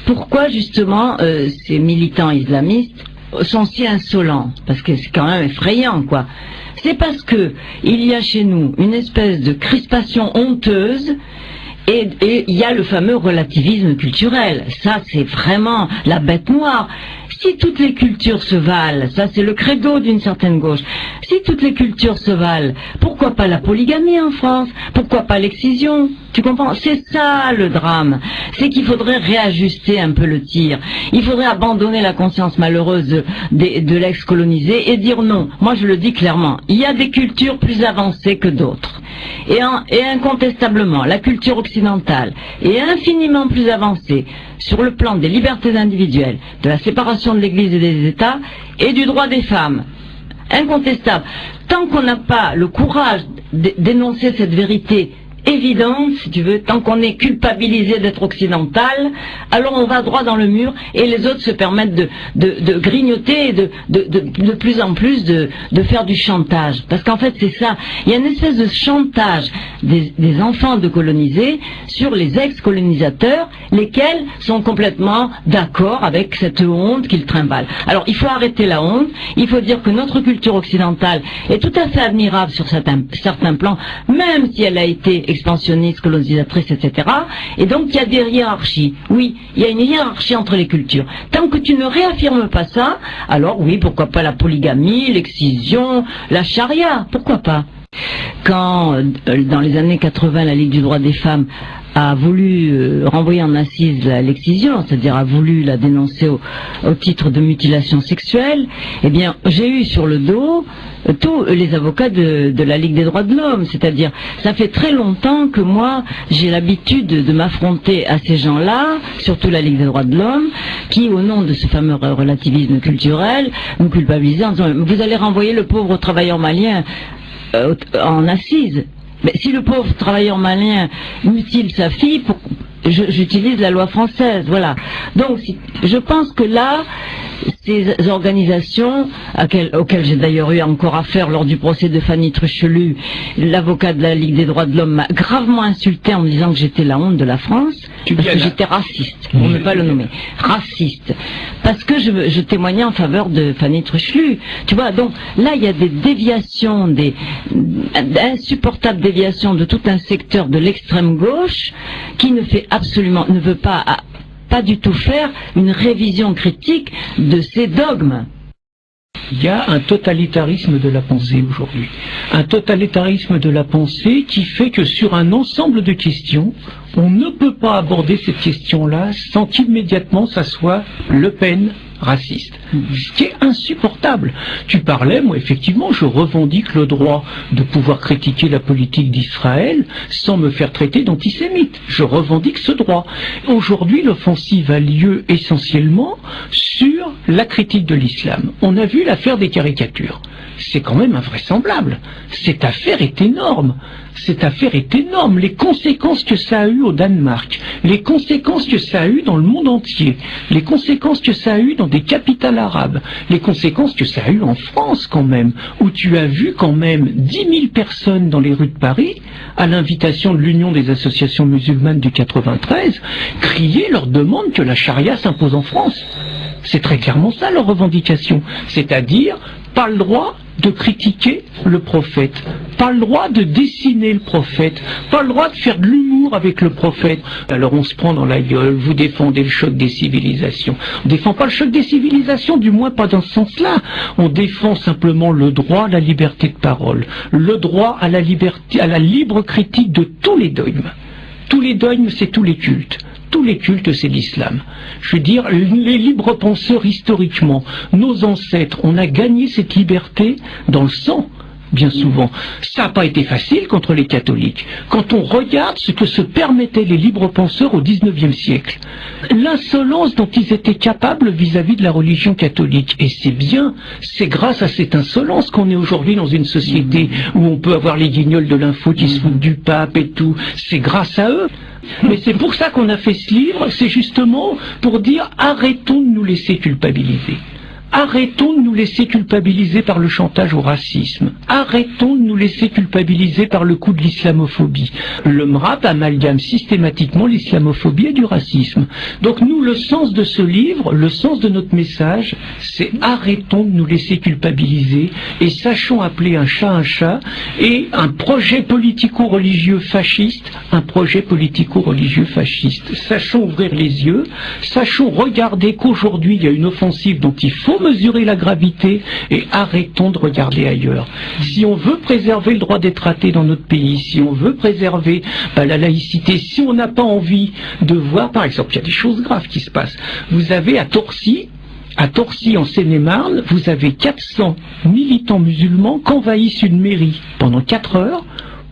pourquoi justement ces militants islamistes sont si insolents? Parce que c'est quand même effrayant, quoi. C'est parce que il y a chez nous une espèce de crispation honteuse. Et il y a le fameux relativisme culturel. Ça, c'est vraiment la bête noire. Si toutes les cultures se valent, ça c'est le credo d'une certaine gauche, si toutes les cultures se valent, pourquoi pas la polygamie en France? Pourquoi pas l'excision? Tu comprends? C'est ça le drame. C'est qu'il faudrait réajuster un peu le tir. Il faudrait abandonner la conscience malheureuse de l'ex-colonisé et dire non. Moi je le dis clairement, il y a des cultures plus avancées que d'autres. Et incontestablement, la culture occidentale est infiniment plus avancée sur le plan des libertés individuelles, de la séparation de l'Église et des États et du droit des femmes. Incontestable. Tant qu'on n'a pas le courage d'énoncer cette vérité évidente, si tu veux, tant qu'on est culpabilisé d'être occidental, alors on va droit dans le mur et les autres se permettent de grignoter et de plus en plus de faire du chantage. Parce qu'en fait c'est ça, il y a une espèce de chantage des enfants de colonisés sur les ex-colonisateurs, lesquels sont complètement d'accord avec cette honte qu'ils trimballent. Alors il faut arrêter la honte, il faut dire que notre culture occidentale est tout à fait admirable sur certains plans, même si elle a été expansionniste, colonisatrice, etc. Et donc il y a des hiérarchies. Oui, il y a une hiérarchie entre les cultures. Tant que tu ne réaffirmes pas ça, alors oui, pourquoi pas la polygamie, l'excision, la charia, pourquoi pas? Quand, dans les années 80, la Ligue du droit des femmes a voulu renvoyer en assise l'excision, c'est-à-dire a voulu la dénoncer au titre de mutilation sexuelle, eh bien, j'ai eu sur le dos tous les avocats de la Ligue des droits de l'homme, c'est-à-dire, ça fait très longtemps que moi, j'ai l'habitude de m'affronter à ces gens-là, surtout la Ligue des droits de l'homme, qui, au nom de ce fameux relativisme culturel, nous culpabilisaient en disant, vous allez renvoyer le pauvre travailleur malien en assise. Mais si le pauvre travailleur malien mutile sa fille, j'utilise la loi française, voilà. Donc, je pense que là, ces organisations, auxquelles j'ai d'ailleurs eu encore affaire lors du procès de Fanny Truchelu, l'avocat de la Ligue des droits de l'homme m'a gravement insulté en me disant que j'étais la honte de la France, parce que j'étais raciste, pour ne pas le nommer, raciste, parce que je témoignais en faveur de Fanny Truchelu, tu vois. Donc là il y a des déviations, insupportables déviations de tout un secteur de l'extrême gauche qui ne veut pas du tout faire une révision critique de ces dogmes. Il y a un totalitarisme de la pensée aujourd'hui. Un totalitarisme de la pensée qui fait que sur un ensemble de questions, on ne peut pas aborder cette question-là sans qu'immédiatement ça soit Le Pen raciste. Ce qui est insupportable. Tu parlais, moi effectivement, je revendique le droit de pouvoir critiquer la politique d'Israël sans me faire traiter d'antisémite. Je revendique ce droit. Aujourd'hui, l'offensive a lieu essentiellement sur la critique de l'islam. On a vu l'affaire des caricatures. C'est quand même invraisemblable. Cette affaire est énorme. Cette affaire est énorme. Les conséquences que ça a eu au Danemark, les conséquences que ça a eu dans le monde entier, les conséquences que ça a eu dans des capitales arabes, les conséquences que ça a eu en France quand même, où tu as vu quand même 10 000 personnes dans les rues de Paris, à l'invitation de l'Union des associations musulmanes du 93, crier leur demande que la charia s'impose en France. C'est très clairement ça leur revendication, c'est-à-dire pas le droit de critiquer le prophète, pas le droit de dessiner le prophète, pas le droit de faire de l'humour avec le prophète. Alors on se prend dans la gueule, vous défendez le choc des civilisations. On défend pas le choc des civilisations, du moins pas dans ce sens-là. On défend simplement le droit à la liberté de parole, le droit à la liberté, à la libre critique de tous les dogmes. Tous les dogmes, c'est tous les cultes. Tous les cultes, c'est l'islam. Je veux dire, les libres penseurs historiquement, nos ancêtres, on a gagné cette liberté dans le sang, bien souvent. Ça n'a pas été facile contre les catholiques. Quand on regarde ce que se permettaient les libres penseurs au XIXe siècle, l'insolence dont ils étaient capables vis-à-vis de la religion catholique. Et c'est bien, c'est grâce à cette insolence qu'on est aujourd'hui dans une société où on peut avoir les guignols de l'info qui se foutent du pape et tout. C'est grâce à eux. Mais c'est pour ça qu'on a fait ce livre, c'est justement pour dire arrêtons de nous laisser culpabiliser. Arrêtons de nous laisser culpabiliser par le chantage au racisme. Arrêtons de nous laisser culpabiliser par le coup de l'islamophobie. Le MRAP amalgame systématiquement l'islamophobie et du racisme. Donc nous, le sens de ce livre, le sens de notre message, c'est arrêtons de nous laisser culpabiliser et sachons appeler un chat et un projet politico-religieux fasciste, un projet politico-religieux fasciste. Sachons ouvrir les yeux, sachons regarder qu'aujourd'hui il y a une offensive dont il faut mesurer la gravité et arrêtons de regarder ailleurs. Si on veut préserver le droit d'être athée dans notre pays, si on veut préserver la laïcité, si on n'a pas envie de voir, par exemple, il y a des choses graves qui se passent. Vous avez à Torcy en Seine-et-Marne, vous avez 400 militants musulmans qui envahissent une mairie pendant 4 heures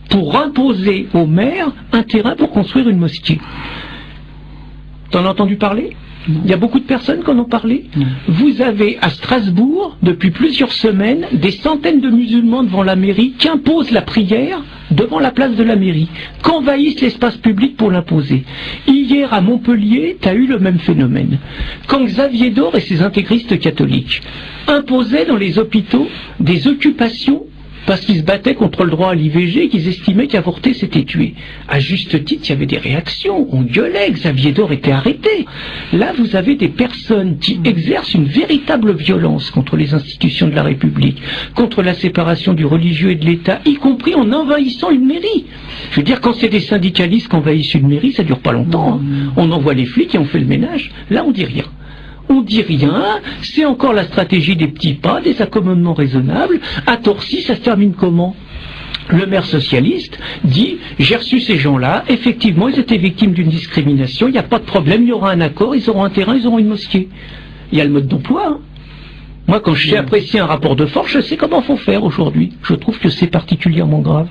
pour imposer au maire un terrain pour construire une mosquée. T'en as entendu parler ? Il y a beaucoup de personnes qui en ont parlé. Vous avez à Strasbourg, depuis plusieurs semaines, des centaines de musulmans devant la mairie qui imposent la prière devant la place de la mairie, qui envahissent l'espace public pour l'imposer. Hier à Montpellier, tu as eu le même phénomène. Quand Xavier Dore et ses intégristes catholiques imposaient dans les hôpitaux des occupations parce qu'ils se battaient contre le droit à l'IVG et qu'ils estimaient qu'avorter c'était tuer. À juste titre, il y avait des réactions, on gueulait, Xavier Dore était arrêté. Là, vous avez des personnes qui exercent une véritable violence contre les institutions de la République, contre la séparation du religieux et de l'État, y compris en envahissant une mairie. Je veux dire, quand c'est des syndicalistes qui envahissent une mairie, ça dure pas longtemps. On envoie les flics et on fait le ménage. Là, on dit rien. On dit rien, c'est encore la stratégie des petits pas, des accommodements raisonnables. À Torcy, ça se termine comment ? Le maire socialiste dit « J'ai reçu ces gens-là, effectivement, ils étaient victimes d'une discrimination, il n'y a pas de problème, il y aura un accord, ils auront un terrain, ils auront une mosquée. » Il y a le mode d'emploi. Hein. Moi, quand je sais apprécier un rapport de force, je sais comment faut faire aujourd'hui. Je trouve que c'est particulièrement grave.